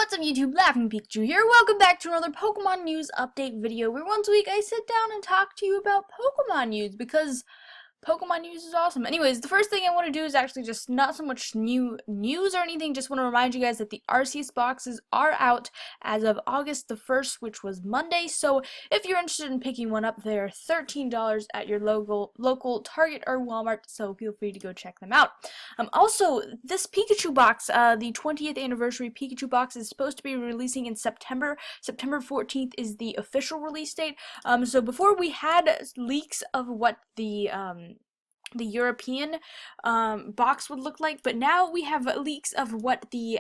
What's up YouTube, Laughing Pikachu here. Welcome back to another Pokemon news update video where once a week I sit down and talk to you about Pokemon news because Pokemon news is awesome. Anyways, the first thing I want to do is actually just not so much new news or anything, just want to remind you guys that the Rcs boxes are out as of August the 1st, which was Monday. So if you're interested in picking one up, they're $13 at your local Target or Walmart, so feel free to go check them out. Also, this Pikachu box, the 20th anniversary Pikachu box, is supposed to be releasing in September. September 14th is the official release date. So before we had leaks of what the European box would look like, but now we have leaks of what the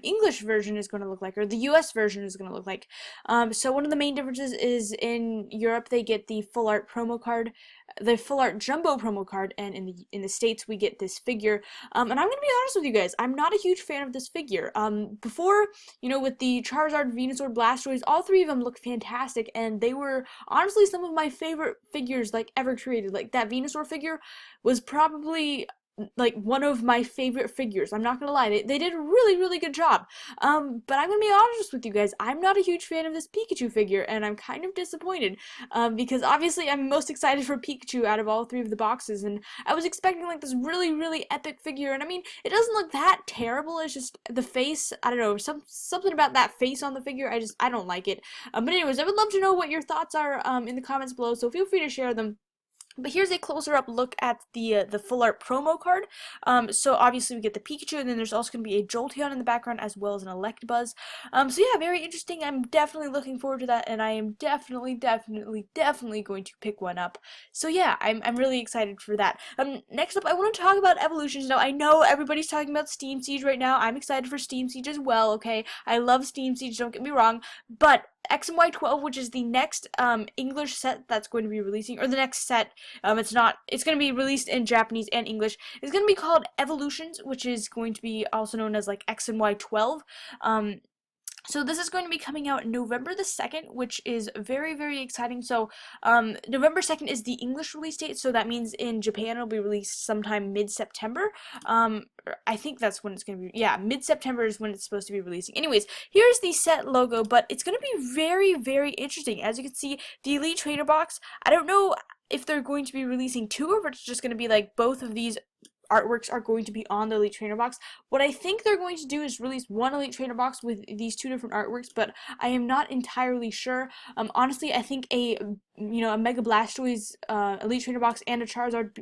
English version is going to look like, or the US version is going to look like. So one of the main differences is in Europe they get the full art promo card, the full art jumbo promo card, and in the States we get this figure. And I'm going to be honest with you guys, I'm not a huge fan of this figure. Before, you know, with the Charizard, Venusaur, Blastoise, all three of them look fantastic, and they were honestly some of my favorite figures like ever created. Like that Venusaur figure was probably like one of my favorite figures. I'm not gonna lie, they did a really good job. But I'm gonna be honest with you guys, I'm not a huge fan of this Pikachu figure, and I'm kind of disappointed, because obviously I'm most excited for Pikachu out of all three of the boxes, and I was expecting like this really epic figure. And I mean, it doesn't look that terrible, it's just the face, I don't know, something about that face on the figure, I don't like it. But anyways, I would love to know what your thoughts are in the comments below, so feel free to share them. But here's a closer up look at the full art promo card. So obviously we get the Pikachu, and then there's also going to be a Jolteon in the background as well as an Electabuzz. So yeah, very interesting. I'm definitely looking forward to that, and I am definitely going to pick one up. So yeah, I'm really excited for that. Next up, I want to talk about evolutions. Now I know everybody's talking about Steam Siege right now. I'm excited for Steam Siege as well. Okay, I love Steam Siege. Don't get me wrong, but X and Y 12, which is the next English set that's going to be releasing, or the next set. It's going to be released in Japanese and English. It's going to be called Evolutions, which is going to be also known as like X and Y 12. So this is going to be coming out November the 2nd, which is very exciting. So November 2nd is the English release date, so that means in Japan it'll be released sometime mid-September. I think that's when it's going to be, yeah, mid-September is when it's supposed to be releasing. Anyways, here's the set logo, but it's going to be very interesting. As you can see, the Elite Trainer box, I don't know if they're going to be releasing two, or if it's just going to be like both of these artworks are going to be on the Elite Trainer box. What I think they're going to do is release one Elite Trainer box with these two different artworks, but I am not entirely sure. Honestly, I think a Mega Blastoise Elite Trainer box and a Charizard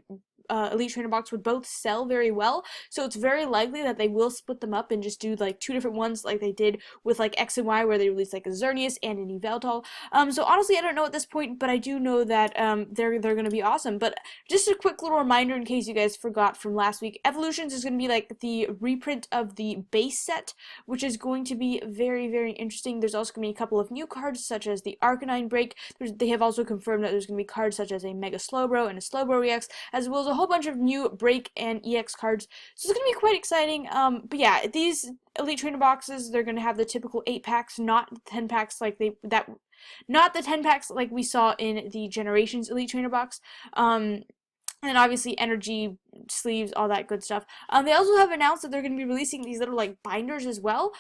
Elite Trainer box would both sell very well, so it's very likely that they will split them up and just do like two different ones like they did with like X and Y, where they released like a Xerneas and an Yveltal. So honestly I don't know at this point, but I do know that they're gonna be awesome. But just a quick little reminder in case you guys forgot from last week, Evolutions is gonna be like the reprint of the base set, which is going to be very interesting. There's also gonna be a couple of new cards such as the Arcanine Break. They have also confirmed that there's gonna be cards such as a Mega Slowbro and a Slowbro EX, as well as a whole bunch of new Break and EX cards, so it's gonna be quite exciting. But yeah, these Elite Trainer boxes, they're gonna have the typical 8-packs, not 10-packs like not the 10-packs like we saw in the Generations Elite Trainer box. And obviously energy sleeves, all that good stuff. They also have announced that they're going to be releasing these little like binders as well.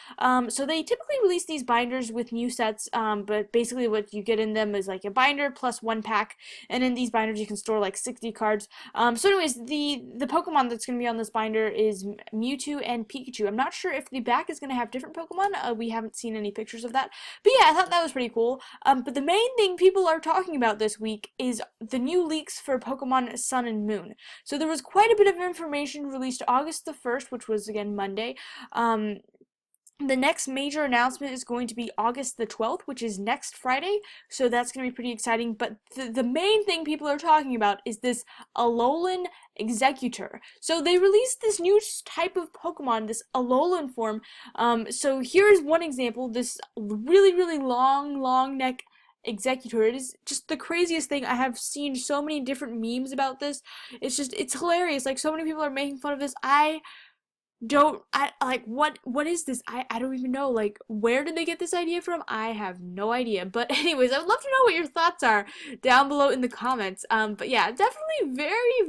So they typically release these binders with new sets, but basically what you get in them is like a binder plus one pack, and in these binders you can store like 60 cards. So anyways, the Pokemon that's going to be on this binder is Mewtwo and Pikachu. I'm not sure if the back is going to have different Pokemon. We haven't seen any pictures of that, but yeah, I thought that was pretty cool. But the main thing people are talking about this week is the new leaks for Pokemon Sun and Moon. So there was quite a bit of information released August the 1st, which was again Monday. The next major announcement is going to be August the 12th, which is next Friday, so that's going to be pretty exciting. But the main thing people are talking about is this Alolan Executor. So they released this new type of Pokemon, this Alolan form. So here's one example, this really long neck Executor. It is just the craziest thing. I have seen so many different memes about this. It's hilarious. Like, so many people are making fun of this. don't I like what is this? I don't even know. Like, where did they get this idea from? I have no idea. But anyways, I would love to know what your thoughts are down below in the comments. But yeah, definitely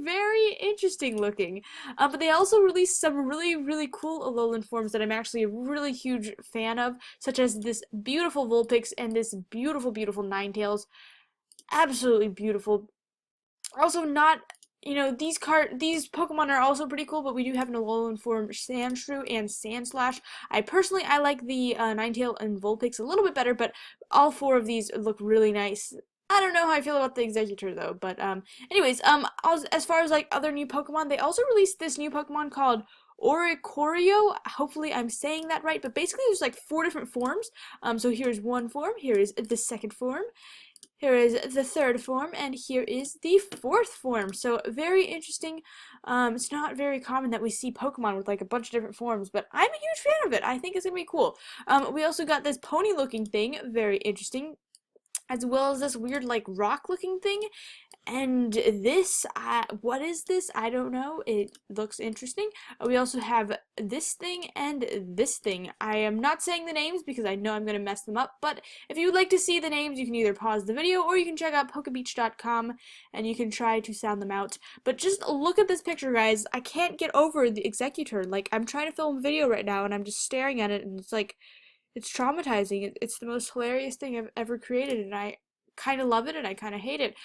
very interesting looking. But they also released some really cool Alolan forms that I'm actually a really huge fan of, such as this beautiful Vulpix and this beautiful Ninetales. Absolutely beautiful. Also, not, these Pokemon are also pretty cool, but we do have an Alolan form, Sandshrew and Sandslash. I like the Ninetale and Vulpix a little bit better, but all four of these look really nice. I don't know how I feel about the Executor though, but anyways, as far as like other new Pokemon, they also released this new Pokemon called Correo. Hopefully I'm saying that right, but basically there's like 4 different forms. So here's one form, here is the second form, here is the third form, and here is the fourth form. So very interesting. It's not very common that we see Pokemon with like a bunch of different forms, but I'm a huge fan of it. I think it's gonna be cool. We also got this pony looking thing, very interesting, as well as this weird like rock looking thing. And this, what is this? I don't know. It looks interesting. We also have this thing and this thing. I am not saying the names because I know I'm going to mess them up, but if you would like to see the names, you can either pause the video or you can check out pokebeach.com and you can try to sound them out. But just look at this picture, guys. I can't get over the Executor. Like, I'm trying to film a video right now and I'm just staring at it and it's like, it's traumatizing. It's the most hilarious thing I've ever created, and I kind of love it and I kind of hate it.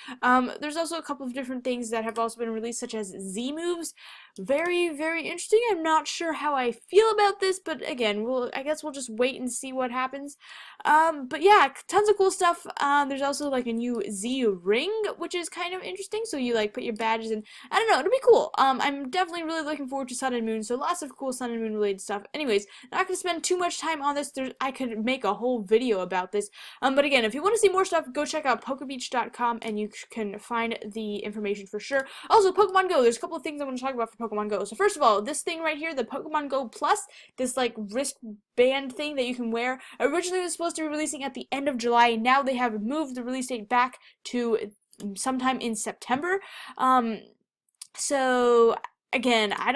There's also a couple of different things that have also been released, such as Z moves. Very interesting. I'm not sure how I feel about this, but again, I guess we'll just wait and see what happens. But yeah, tons of cool stuff. There's also like a new Z ring, which is kind of interesting. So you like put your badges in. I don't know, it'll be cool. I'm definitely really looking forward to Sun and Moon. So lots of cool Sun and Moon related stuff. Anyways, not gonna spend too much time on this. I could make a whole video about this. But again, if you want to see more stuff, go check out pokebeach.com and you can find the information for sure. Also, Pokemon Go. There's a couple of things I want to talk about for Pokemon Go. So first of all, this thing right here, the Pokemon Go Plus, this like wristband thing that you can wear, originally was supposed to be releasing at the end of July. Now they have moved the release date back to sometime in September. So again, I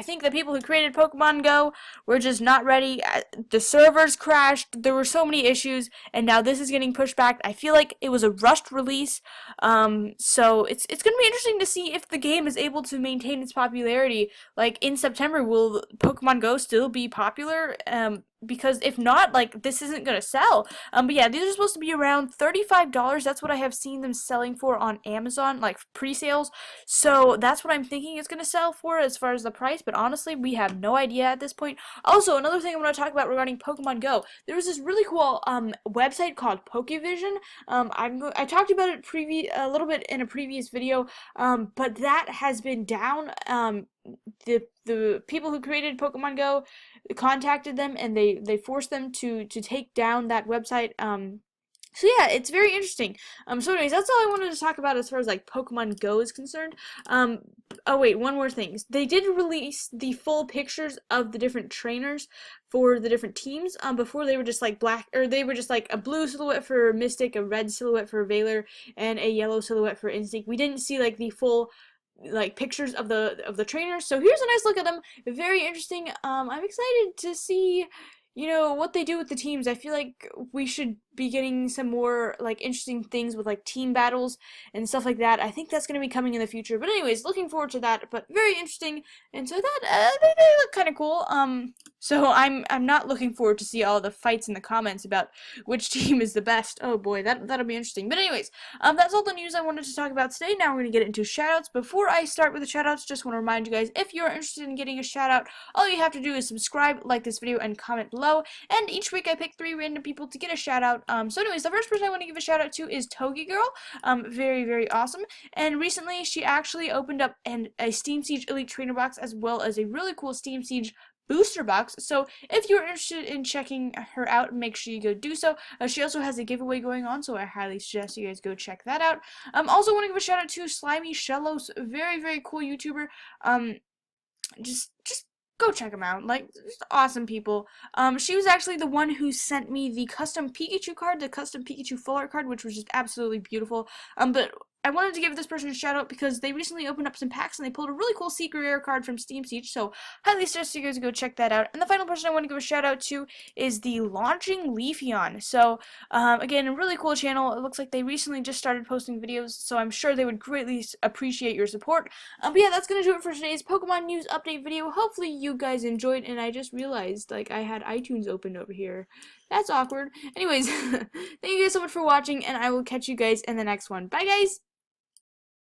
think the people who created Pokemon Go were just not ready. The servers crashed. There were so many issues, and now this is getting pushed back. I feel like it was a rushed release. So it's gonna be interesting to see if the game is able to maintain its popularity. Like in September, will Pokemon Go still be popular? Because if not, like, this isn't gonna sell. But yeah, these are supposed to be around $35. That's what I have seen them selling for on Amazon, like pre-sales. So that's what I'm thinking it's gonna sell for as far as the price. But honestly, we have no idea at this point. Also, another thing I want to talk about regarding Pokemon Go, there was this really cool website called Pokevision. I talked about it a little bit in a previous video. But that has been down. The people who created Pokemon Go contacted them and they forced them to take down that website. So yeah, it's very interesting. So anyways, that's all I wanted to talk about as far as like Pokemon Go is concerned. Oh wait, one more thing. They did release the full pictures of the different trainers for the different teams. Before they were just like they were just like a blue silhouette for Mystic, a red silhouette for Valor, and a yellow silhouette for Instinct. We didn't see like the full like pictures of the trainers. So here's a nice look at them. Very interesting. I'm excited to see, what they do with the teams. I feel like we should be getting some more like interesting things with like team battles and stuff like that. I think that's going to be coming in the future. But anyways, looking forward to that. But very interesting. And so that they look kind of cool. So I'm not looking forward to see all the fights in the comments about which team is the best. Oh boy, that'll be interesting. But anyways, that's all the news I wanted to talk about today. Now we're going to get into shoutouts. Before I start with the shoutouts, just want to remind you guys, if you're interested in getting a shoutout, all you have to do is subscribe, like this video, and comment below. And each week I pick 3 random people to get a shoutout. So anyways, the first person I want to give a shout out to is Togi Girl. Very awesome. And recently she actually opened up a Steam Siege Elite Trainer box as well as a really cool Steam Siege booster box. So if you're interested in checking her out, make sure you go do so. She also has a giveaway going on, so I highly suggest you guys go check that out. Also want to give a shout out to Slimy Shellos, very cool YouTuber. Just go check them out. Like, just awesome people. She was actually the one who sent me the custom Pikachu card, the custom Pikachu full art card, which was just absolutely beautiful. But I wanted to give this person a shout out because they recently opened up some packs and they pulled a really cool secret rare card from Steam Siege, so highly suggest you guys go check that out. And the final person I want to give a shout out to is the Launching Leafeon. So, again, a really cool channel. It looks like they recently just started posting videos, so I'm sure they would greatly appreciate your support. But yeah, that's going to do it for today's Pokemon news update video. Hopefully you guys enjoyed, and I just realized, like, I had iTunes open over here. That's awkward. Anyways, thank you guys so much for watching, and I will catch you guys in the next one. Bye, guys!